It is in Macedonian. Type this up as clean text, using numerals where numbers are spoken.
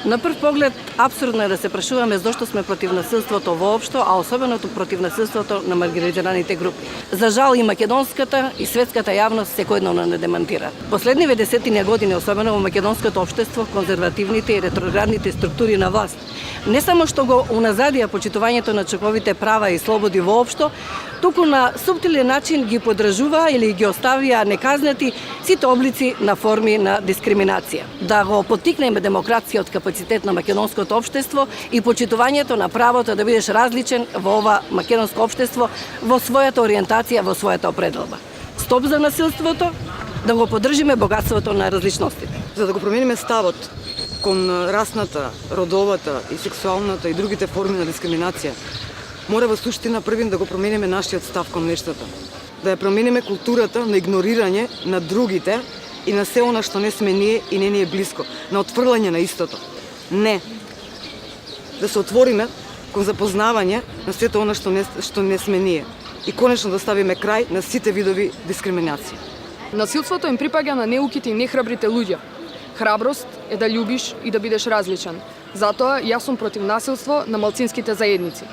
На прв поглед, апсурдно е да се прашуваме зошто сме против насилството воопшто, а особено против насилството на маргинализираните групи. За жал и македонската и светската јавност секојдневно не демонтира. Последниве десетина години, особено во македонското општество, конзервативните и ретроградните структури на власт, не само што го уназадија почитувањето на човековите права и слободи воопшто, туку на суптилен начин ги подражува или ги оставија неказнати сите облици на форми на дискриминација. Да го поттикнеме демокрацијот капацитет на македонското општество и почитувањето на правото да бидеш различен во ова македонско општество во својата ориентација, во својата определба. Стоп за насилството, да го поддржиме богатството на различностите. За да го промениме ставот кон расната, родовата и сексуалната и другите форми на дискриминација, мора во суштина првин да го промениме нашиот став кон нештата. Да ја промениме културата на игнорирање на другите и на се она што не сме ние и не ни е блиско, на отфрлање на истото. Не. Да се отвориме кон запознавање на сето она што не сме ние и конечно да ставиме крај на сите видови дискриминација. Насилството им припаѓа на неуките и нехрабрите луѓе. Храброст е да љубиш и да бидеш различен. Затоа јас сум против насилство на малцинските заедници.